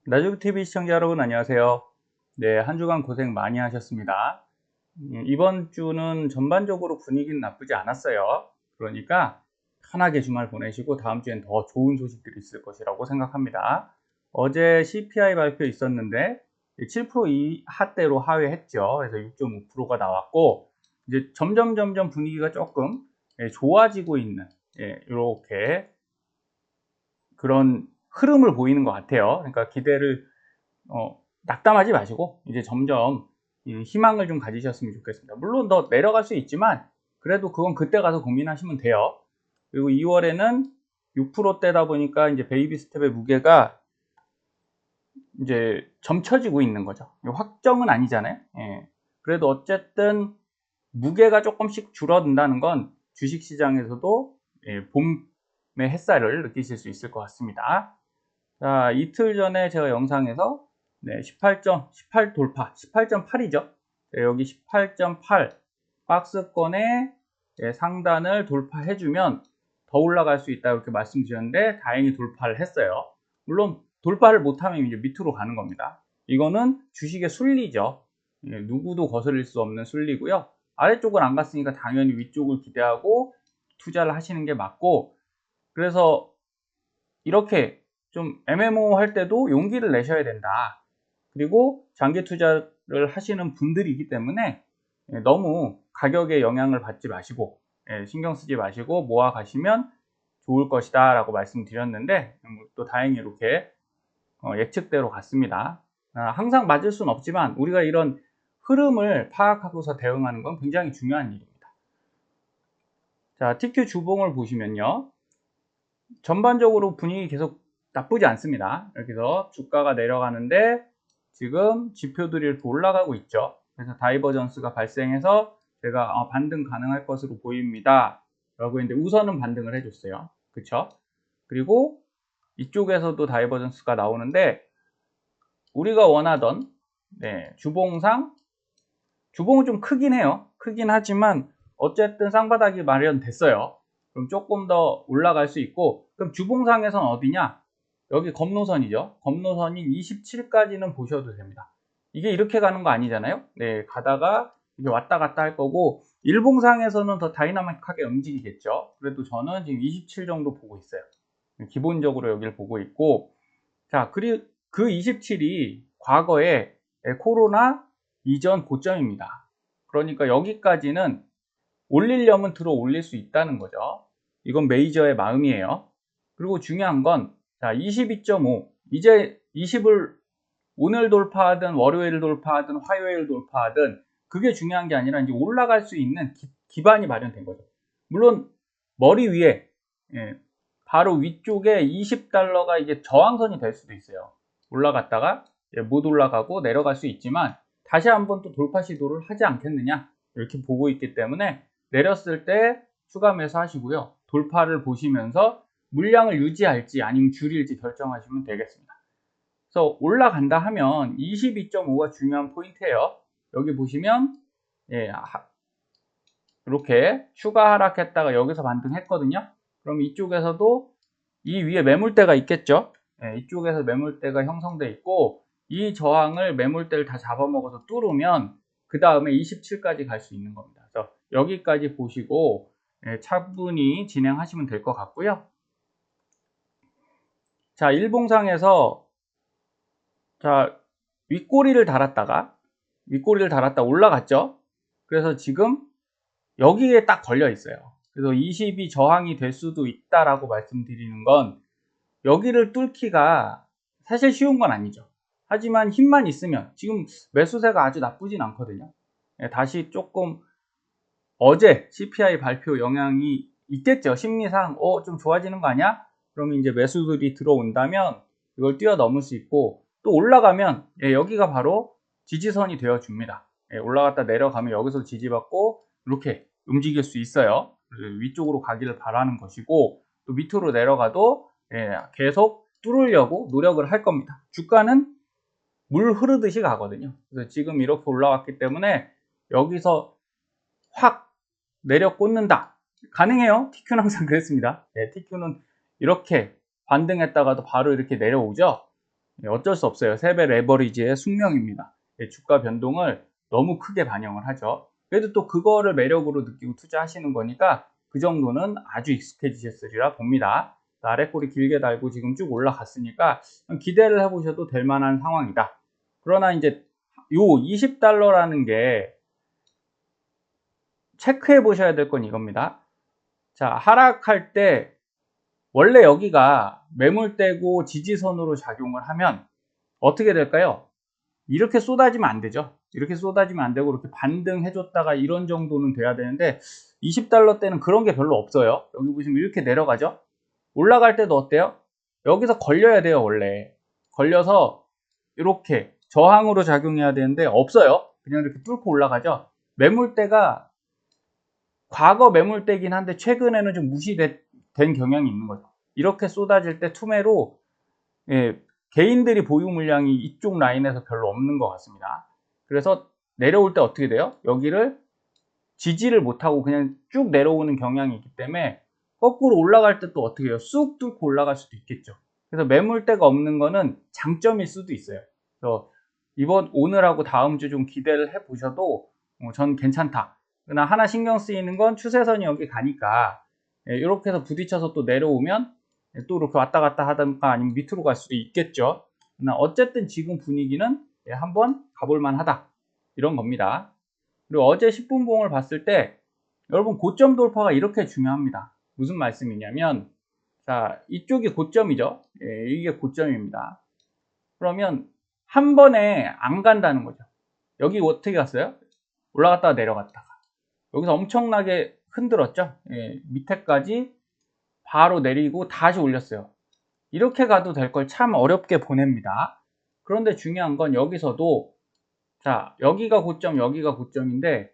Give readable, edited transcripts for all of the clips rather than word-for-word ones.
나주TV 시청자 여러분 안녕하세요. 네, 한 주간 고생 많이 하셨습니다. 이번 주는 전반적으로 분위기는 나쁘지 않았어요. 그러니까 편하게 주말 보내시고 다음 주엔 더 좋은 소식들이 있을 것이라고 생각합니다. 어제 CPI 발표 있었는데 7% 이하대로 하회했죠. 그래서 6.5%가 나왔고 이제 점점 분위기가 조금 좋아지고 있는 이렇게 그런 흐름을 보이는 것 같아요. 그러니까 기대를 낙담하지 마시고 이제 점점 희망을 좀 가지셨으면 좋겠습니다. 물론 더 내려갈 수 있지만 그래도 그건 그때 가서 고민하시면 돼요. 그리고 2월에는 6%대다 보니까 이제 베이비 스텝의 무게가 이제 점쳐지고 있는 거죠. 확정은 아니잖아요. 예. 그래도 어쨌든 무게가 조금씩 줄어든다는 건 주식시장에서도 봄의 햇살을 느끼실 수 있을 것 같습니다. 자, 이틀 전에 제가 영상에서 18 돌파, 18.8이죠. 여기 18.8 박스권의 상단을 돌파해주면 더 올라갈 수 있다 이렇게 말씀드렸는데 다행히 돌파를 했어요. 물론 돌파를 못하면 이제 밑으로 가는 겁니다. 이거는 주식의 순리죠. 누구도 거스릴 수 없는 순리고요. 아래쪽을 안 갔으니까 당연히 위쪽을 기대하고 투자를 하시는 게 맞고, 그래서 이렇게 좀 MMO 할 때도 용기를 내셔야 된다. 그리고 장기 투자를 하시는 분들이기 때문에 너무 가격에 영향을 받지 마시고 신경 쓰지 마시고 모아 가시면 좋을 것이다 라고 말씀드렸는데 또 다행히 이렇게 예측대로 갔습니다. 항상 맞을 수는 없지만 우리가 이런 흐름을 파악하고서 대응하는 건 굉장히 중요한 일입니다. 자, TQ 주봉을 보시면요, 전반적으로 분위기 계속 나쁘지 않습니다. 이렇게 해서 주가가 내려가는데 지금 지표들이 이렇게 올라가고 있죠. 그래서 다이버전스가 발생해서 제가 반등 가능할 것으로 보입니다 라고 했는데 우선은 반등을 해줬어요. 그쵸? 그리고 이쪽에서도 다이버전스가 나오는데 우리가 원하던 주봉상, 주봉은 좀 크긴 해요. 크긴 하지만 어쨌든 쌍바닥이 마련됐어요. 그럼 조금 더 올라갈 수 있고, 그럼 주봉상에선 어디냐? 여기 검노선이죠. 검노선인 27까지는 보셔도 됩니다. 이게 이렇게 가는 거 아니잖아요. 네, 가다가 이게 왔다 갔다 할 거고, 일봉상에서는 더 다이나믹하게 움직이겠죠. 그래도 저는 지금 27 정도 보고 있어요. 기본적으로 여기를 보고 있고, 자, 그리고 그 27이 과거에 코로나 이전 고점입니다. 그러니까 여기까지는 올리려면 들어 올릴 수 있다는 거죠. 이건 메이저의 마음이에요. 그리고 중요한 건, 자, 22.5. 이제 20을 오늘 돌파하든 월요일 돌파하든 화요일 돌파하든 그게 중요한 게 아니라 이제 올라갈 수 있는 기반이 마련된 거죠. 물론 머리 위에 바로 위쪽에 20달러가 이게 저항선이 될 수도 있어요. 올라갔다가 못 올라가고 내려갈 수 있지만 다시 한번 또 돌파 시도를 하지 않겠느냐 이렇게 보고 있기 때문에 내렸을 때 추가 매수하시고요. 돌파를 보시면서 물량을 유지할지 아니면 줄일지 결정하시면 되겠습니다. 그래서 올라간다 하면 22.5가 중요한 포인트예요. 여기 보시면 이렇게 추가 하락했다가 여기서 반등했거든요. 그럼 이쪽에서도 이 위에 매물대가 있겠죠. 이쪽에서 매물대가 형성돼 있고 이 저항을 매물대를 다 잡아먹어서 뚫으면 그 다음에 27까지 갈 수 있는 겁니다. 그래서 여기까지 보시고 차분히 진행하시면 될 것 같고요. 자, 일봉상에서 자, 윗꼬리를 달았다 올라갔죠. 그래서 지금 여기에 딱 걸려 있어요. 그래서 20이 저항이 될 수도 있다라고 말씀드리는 건 여기를 뚫기가 사실 쉬운 건 아니죠. 하지만 힘만 있으면 지금 매수세가 아주 나쁘진 않거든요. 다시 조금 어제 CPI 발표 영향이 있겠죠. 심리상 좀 좋아지는 거 아니야? 그러면 이제 매수들이 들어온다면 이걸 뛰어넘을 수 있고 또 올라가면 여기가 바로 지지선이 되어 줍니다. 올라갔다 내려가면 여기서 지지받고 이렇게 움직일 수 있어요. 위쪽으로 가기를 바라는 것이고 또 밑으로 내려가도 계속 뚫으려고 노력을 할 겁니다. 주가는 물 흐르듯이 가거든요. 그래서 지금 이렇게 올라왔기 때문에 여기서 확 내려 꽂는다. 가능해요. TQ는 항상 그랬습니다. TQ는 이렇게 반등했다가도 바로 이렇게 내려오죠. 어쩔 수 없어요. 세배 레버리지의 숙명입니다. 주가 변동을 너무 크게 반영을 하죠. 그래도 또 그거를 매력으로 느끼고 투자하시는 거니까 그 정도는 아주 익숙해지셨으리라 봅니다. 아랫꼬리 길게 달고 지금 쭉 올라갔으니까 기대를 해보셔도 될 만한 상황이다. 그러나 이제 요 20달러라는 게 체크해 보셔야 될 건 이겁니다. 자, 하락할 때 원래 여기가 매물대고 지지선으로 작용을 하면 어떻게 될까요? 이렇게 쏟아지면 안 되죠. 이렇게 쏟아지면 안 되고 이렇게 반등해줬다가 이런 정도는 돼야 되는데 20달러 때는 그런 게 별로 없어요. 여기 보시면 이렇게 내려가죠. 올라갈 때도 어때요? 여기서 걸려야 돼요. 원래 걸려서 이렇게 저항으로 작용해야 되는데 없어요. 그냥 이렇게 뚫고 올라가죠. 매물대가 과거 매물대긴 한데 최근에는 좀 무시된 경향이 있는 거죠. 이렇게 쏟아질 때 투매로 개인들이 보유 물량이 이쪽 라인에서 별로 없는 것 같습니다. 그래서 내려올 때 어떻게 돼요? 여기를 지지를 못하고 그냥 쭉 내려오는 경향이 있기 때문에 거꾸로 올라갈 때 또 어떻게 해요? 쑥 뚫고 올라갈 수도 있겠죠. 그래서 매물대가 없는 거는 장점일 수도 있어요. 그래서 오늘하고 다음 주 좀 기대를 해 보셔도 전 괜찮다. 그러나 하나 신경 쓰이는 건 추세선이 여기 가니까 이렇게 해서 부딪혀서 또 내려오면 또 이렇게 왔다 갔다 하든가 아니면 밑으로 갈 수도 있겠죠. 그러나 어쨌든 지금 분위기는 한번 가볼 만하다. 이런 겁니다. 그리고 어제 10분 봉을 봤을 때 여러분 고점 돌파가 이렇게 중요합니다. 무슨 말씀이냐면 자, 이쪽이 고점이죠. 이게 고점입니다. 그러면 한 번에 안 간다는 거죠. 여기 어떻게 갔어요? 올라갔다가 내려갔다가 여기서 엄청나게 흔들었죠. 밑에까지 바로 내리고 다시 올렸어요. 이렇게 가도 될 걸 참 어렵게 보냅니다. 그런데 중요한 건 여기서도 자, 여기가 고점, 여기가 고점인데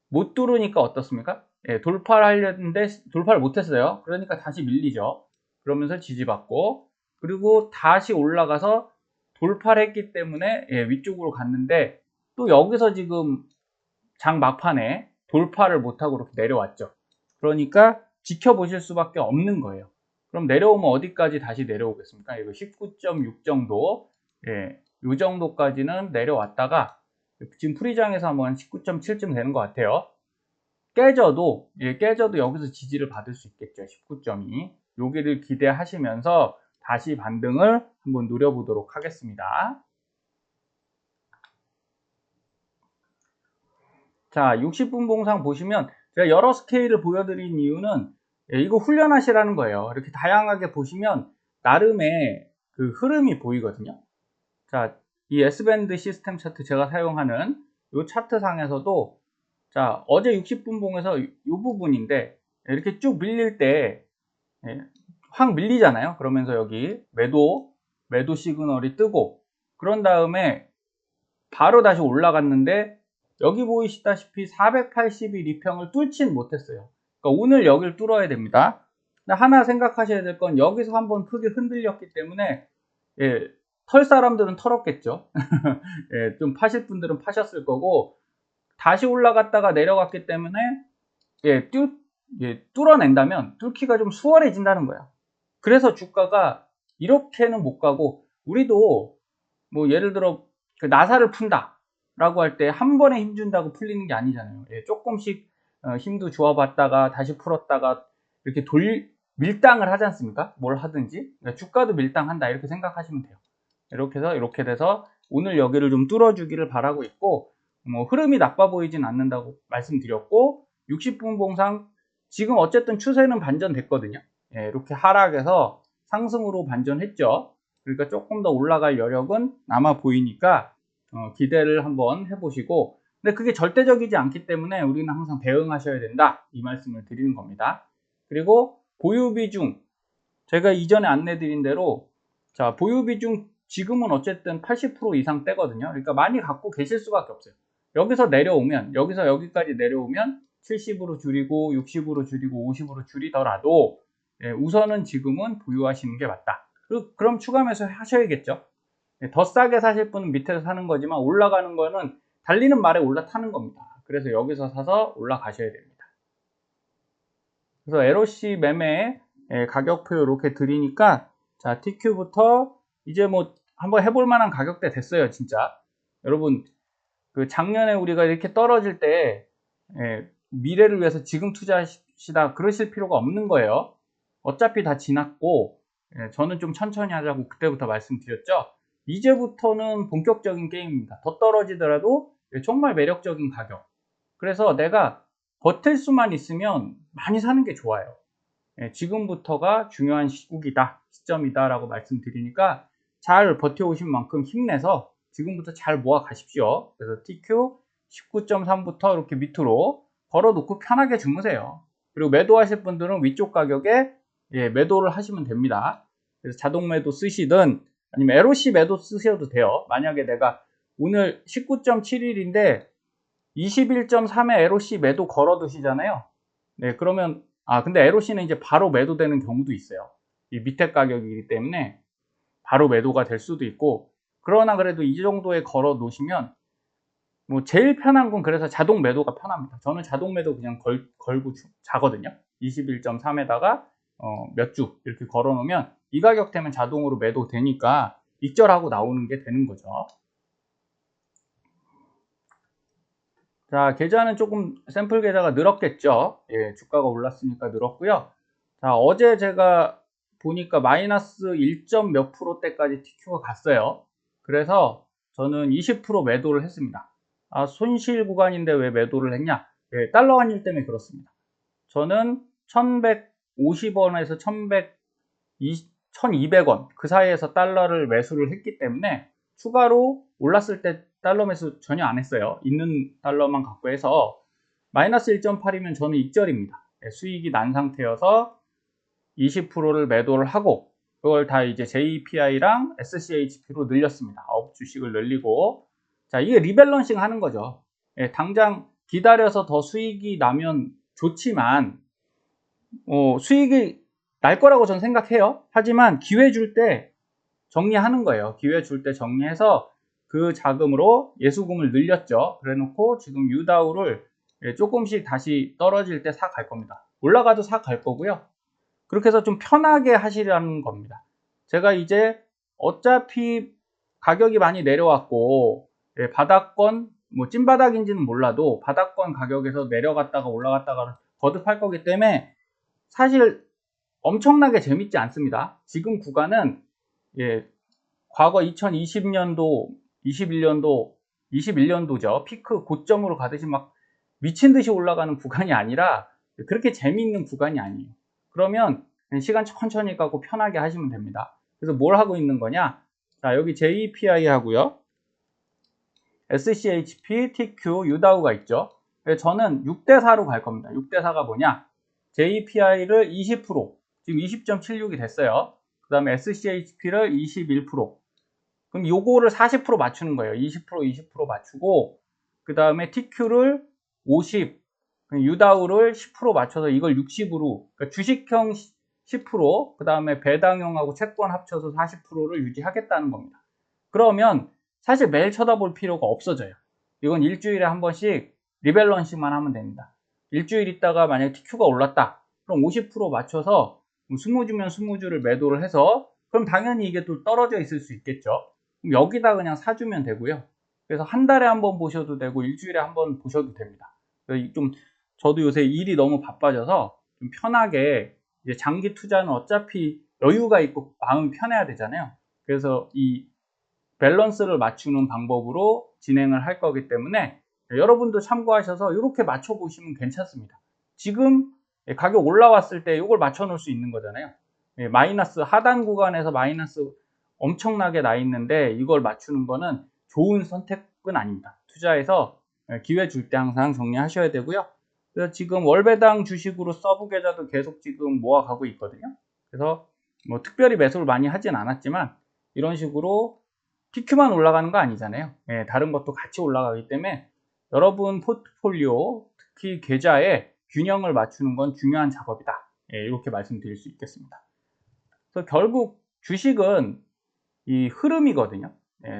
못 뚫으니까 어떻습니까? 돌파를 하려는데 돌파를 못했어요. 그러니까 다시 밀리죠. 그러면서 지지받고 그리고 다시 올라가서 돌파를 했기 때문에 위쪽으로 갔는데 또 여기서 지금 장 막판에 돌파를 못하고 이렇게 내려왔죠. 그러니까 지켜보실 수밖에 없는 거예요. 그럼 내려오면 어디까지 다시 내려오겠습니까? 이거 19.6 정도, 이 정도까지는 내려왔다가 지금 프리장에서 한번 19.7쯤 되는 것 같아요. 깨져도 여기서 지지를 받을 수 있겠죠. 19.2 여기를 기대하시면서 다시 반등을 한번 노려보도록 하겠습니다. 자, 60분 봉상 보시면 제가 여러 스케일을 보여드린 이유는 이거 훈련하시라는 거예요. 이렇게 다양하게 보시면 나름의 그 흐름이 보이거든요. 자, 이 S밴드 시스템 차트 제가 사용하는 이 차트 상에서도 자, 어제 60분 봉에서 이 부분인데 이렇게 쭉 밀릴 때 확 밀리잖아요. 그러면서 여기 매도 시그널이 뜨고 그런 다음에 바로 다시 올라갔는데 여기 보이시다시피 480일 이평을 뚫진 못했어요. 그러니까 오늘 여기를 뚫어야 됩니다. 하나 생각하셔야 될 건 여기서 한번 크게 흔들렸기 때문에 털 사람들은 털었겠죠. 좀 파실 분들은 파셨을 거고 다시 올라갔다가 내려갔기 때문에 뚫어낸다면 뚫기가 좀 수월해진다는 거야. 그래서 주가가 이렇게는 못 가고 우리도 뭐 예를 들어 그 나사를 푼다 라고 할 때 한 번에 힘준다고 풀리는 게 아니잖아요. 조금씩 힘도 주어봤다가 다시 풀었다가 이렇게 밀당을 하지 않습니까? 뭘 하든지 그러니까 주가도 밀당한다 이렇게 생각하시면 돼요. 이렇게 돼서 오늘 여기를 좀 뚫어주기를 바라고 있고 뭐 흐름이 나빠 보이진 않는다고 말씀드렸고 60분 봉상 지금 어쨌든 추세는 반전됐거든요. 이렇게 하락해서 상승으로 반전했죠. 그러니까 조금 더 올라갈 여력은 남아 보이니까 기대를 한번 해보시고 근데 그게 절대적이지 않기 때문에 우리는 항상 대응하셔야 된다 이 말씀을 드리는 겁니다. 그리고 보유 비중 제가 이전에 안내드린 대로 자 보유 비중 지금은 어쨌든 80% 이상 떼거든요. 그러니까 많이 갖고 계실 수밖에 없어요. 여기서 내려오면 여기서 여기까지 내려오면 70으로 줄이고 60으로 줄이고 50으로 줄이더라도 우선은 지금은 보유하시는 게 맞다. 그럼 추가 매수 하셔야겠죠. 더 싸게 사실 분은 밑에서 사는 거지만 올라가는 거는 달리는 말에 올라타는 겁니다. 그래서 여기서 사서 올라가셔야 됩니다. 그래서 LOC 매매 가격표 이렇게 드리니까 자 TQ부터 이제 뭐 한번 해볼 만한 가격대 됐어요, 진짜. 여러분, 그 작년에 우리가 이렇게 떨어질 때 미래를 위해서 지금 투자하시다 그러실 필요가 없는 거예요. 어차피 다 지났고, 저는 좀 천천히 하자고 그때부터 말씀드렸죠. 이제부터는 본격적인 게임입니다. 더 떨어지더라도 정말 매력적인 가격. 그래서 내가 버틸 수만 있으면 많이 사는 게 좋아요. 지금부터가 중요한 시점이다 라고 말씀드리니까 잘 버텨오신 만큼 힘내서 지금부터 잘 모아 가십시오. 그래서 TQ 19.3부터 이렇게 밑으로 걸어놓고 편하게 주무세요. 그리고 매도하실 분들은 위쪽 가격에 매도를 하시면 됩니다. 그래서 자동 매도 쓰시든 아니면 LOC 매도 쓰셔도 돼요. 만약에 내가 오늘 19.71인데 21.3에 LOC 매도 걸어 두시잖아요. 네, 그러면 근데 LOC는 이제 바로 매도되는 경우도 있어요. 이 밑에 가격이기 때문에 바로 매도가 될 수도 있고, 그러나 그래도 이 정도에 걸어 놓으시면 뭐 제일 편한 건 그래서 자동 매도가 편합니다. 저는 자동 매도 그냥 걸고 자거든요. 21.3에다가 몇 주 이렇게 걸어 놓으면 이 가격 되면 자동으로 매도 되니까 익절하고 나오는 게 되는 거죠. 자, 계좌는 조금 샘플 계좌가 늘었겠죠. 주가가 올랐으니까 늘었고요. 자, 어제 제가 보니까 마이너스 1. 몇 %대까지 TQ가 갔어요. 그래서 저는 20% 매도를 했습니다. 손실 구간인데 왜 매도를 했냐? 달러 환율 때문에 그렇습니다. 저는 1150원에서 1200원 그 사이에서 달러를 매수를 했기 때문에 추가로 올랐을 때 달러 매수 전혀 안 했어요. 있는 달러만 갖고 해서 마이너스 1.8이면 저는 익절입니다. 수익이 난 상태여서 20%를 매도를 하고 그걸 다 이제 JPI랑 SCHP로 늘렸습니다. 9주씩을 늘리고 자 이게 리밸런싱 하는 거죠. 당장 기다려서 더 수익이 나면 좋지만 수익이 날 거라고 저는 생각해요. 하지만 기회 줄 때 정리하는 거예요. 기회 줄 때 정리해서 그 자금으로 예수금을 늘렸죠. 그래 놓고 지금 유다우를 조금씩 다시 떨어질 때 사 갈 겁니다. 올라가도 사 갈 거고요. 그렇게 해서 좀 편하게 하시라는 겁니다. 제가 이제 어차피 가격이 많이 내려왔고 바닥권 뭐 찐바닥인지는 몰라도 바닥권 가격에서 내려갔다가 올라갔다가 거듭할 거기 때문에 사실 엄청나게 재밌지 않습니다. 지금 구간은 과거 2020년도, 21년도, 21년도죠. 피크 고점으로 가듯이 막 미친 듯이 올라가는 구간이 아니라 그렇게 재미있는 구간이 아니에요. 그러면 시간 천천히 가고 편하게 하시면 됩니다. 그래서 뭘 하고 있는 거냐? 자, 여기 JPI 하고요. SCHP, TQ, 유다우가 있죠. 저는 6대4로 갈 겁니다. 6대4가 뭐냐? JPI를 20%, 지금 20.76이 됐어요. 그 다음에 SCHP를 21%. 그럼 요거를 40% 맞추는 거예요. 20%, 20% 맞추고, 그 다음에 TQ를 50, 유다우를 10% 맞춰서 이걸 60으로, 그러니까 주식형 10%, 그 다음에 배당형하고 채권 합쳐서 40%를 유지하겠다는 겁니다. 그러면 사실 매일 쳐다볼 필요가 없어져요. 이건 일주일에 한 번씩 리밸런싱만 하면 됩니다. 일주일 있다가 만약에 TQ가 올랐다. 그럼 50% 맞춰서 20주면 20주를 매도를 해서 그럼 당연히 이게 또 떨어져 있을 수 있겠죠. 그럼 여기다 그냥 사주면 되고요. 그래서 한 달에 한 번 보셔도 되고 일주일에 한 번 보셔도 됩니다. 좀 저도 요새 일이 너무 바빠져서 좀 편하게 이제 장기 투자는 어차피 여유가 있고 마음이 편해야 되잖아요. 그래서 이 밸런스를 맞추는 방법으로 진행을 할 거기 때문에 여러분도 참고하셔서 이렇게 맞춰 보시면 괜찮습니다. 지금 가격 올라왔을 때 이걸 맞춰 놓을 수 있는 거잖아요. 마이너스 하단 구간에서 마이너스 엄청나게 나 있는데 이걸 맞추는 거는 좋은 선택은 아닙니다. 투자에서 기회 줄 때 항상 정리하셔야 되고요. 그래서 지금 월배당 주식으로 서브 계좌도 계속 지금 모아가고 있거든요. 그래서 뭐 특별히 매수를 많이 하진 않았지만 이런 식으로 TQ만 올라가는 거 아니잖아요. 다른 것도 같이 올라가기 때문에 여러분 포트폴리오, 특히 계좌에 균형을 맞추는 건 중요한 작업이다. 이렇게 말씀드릴 수 있겠습니다. 그래서 결국 주식은 이 흐름이거든요.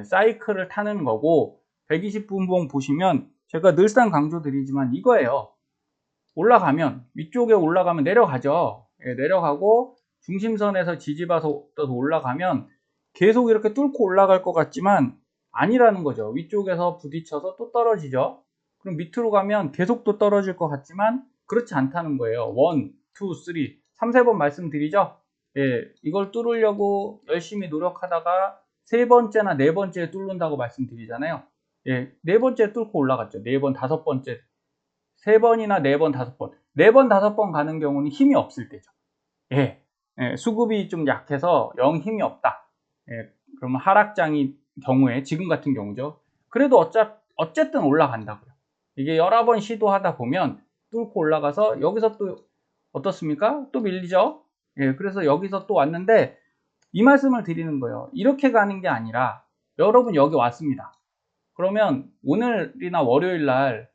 사이클을 타는 거고 120분봉 보시면 제가 늘상 강조드리지만 이거예요. 올라가면 위쪽에 올라가면 내려가죠. 내려가고 중심선에서 지지봐서 올라가면 계속 이렇게 뚫고 올라갈 것 같지만 아니라는 거죠. 위쪽에서 부딪혀서 또 떨어지죠. 그럼 밑으로 가면 계속 또 떨어질 것 같지만 그렇지 않다는 거예요. 1, 2, 3, 3번 말씀드리죠. 예, 이걸 뚫으려고 열심히 노력하다가 세 번째나 네 번째에 뚫는다고 말씀드리잖아요. 예, 네 번째 뚫고 올라갔죠. 네 번, 다섯 번째, 세 번이나 네 번, 다섯 번. 네 번, 다섯 번 가는 경우는 힘이 없을 때죠. 예, 예, 수급이 좀 약해서 영 힘이 없다. 예, 그러면 하락장이 경우에 지금 같은 경우죠. 그래도 어쨌든 올라간다고요. 이게 여러 번 시도하다 보면 뚫고 올라가서 여기서 또 어떻습니까? 또 밀리죠. 예, 그래서 여기서 또 왔는데 이 말씀을 드리는 거예요. 이렇게 가는 게 아니라 여러분 여기 왔습니다. 그러면 오늘이나 월요일 날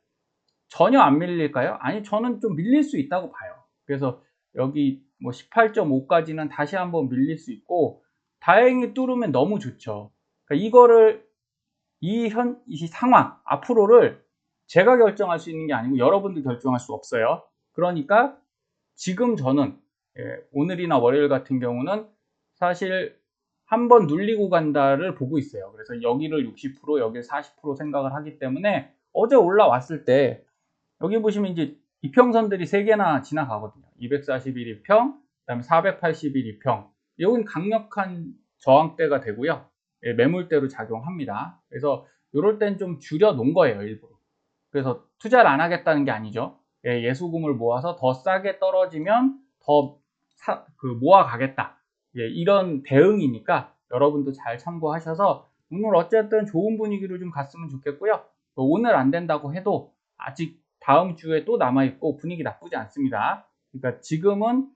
전혀 안 밀릴까요? 아니, 저는 좀 밀릴 수 있다고 봐요. 그래서 여기 뭐 18.5까지는 다시 한번 밀릴 수 있고, 다행히 뚫으면 너무 좋죠. 그러니까 이거를 이 상황 앞으로를 제가 결정할 수 있는 게 아니고 여러분도 결정할 수 없어요. 그러니까 지금 저는 오늘이나 월요일 같은 경우는 사실 한번 눌리고 간다를 보고 있어요. 그래서 여기를 60%, 여기를 40% 생각을 하기 때문에 어제 올라왔을 때 여기 보시면 이제 이평선들이 3개나 지나가거든요. 241 2평, 그 다음에 481 2평. 여긴 강력한 저항대가 되고요. 예, 매물대로 작용합니다. 그래서 이럴 땐 좀 줄여 놓은 거예요, 일부러. 그래서 투자를 안 하겠다는 게 아니죠. 예, 예수금을 모아서 더 싸게 떨어지면 더 모아 가겠다. 예, 이런 대응이니까 여러분도 잘 참고하셔서 오늘 어쨌든 좋은 분위기로 좀 갔으면 좋겠고요. 오늘 안 된다고 해도 아직 다음 주에 또 남아있고 분위기 나쁘지 않습니다. 그러니까 지금은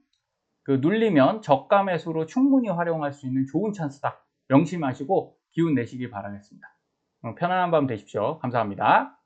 눌리면 저가 매수로 충분히 활용할 수 있는 좋은 찬스다. 명심하시고 기운 내시기 바라겠습니다. 편안한 밤 되십시오. 감사합니다.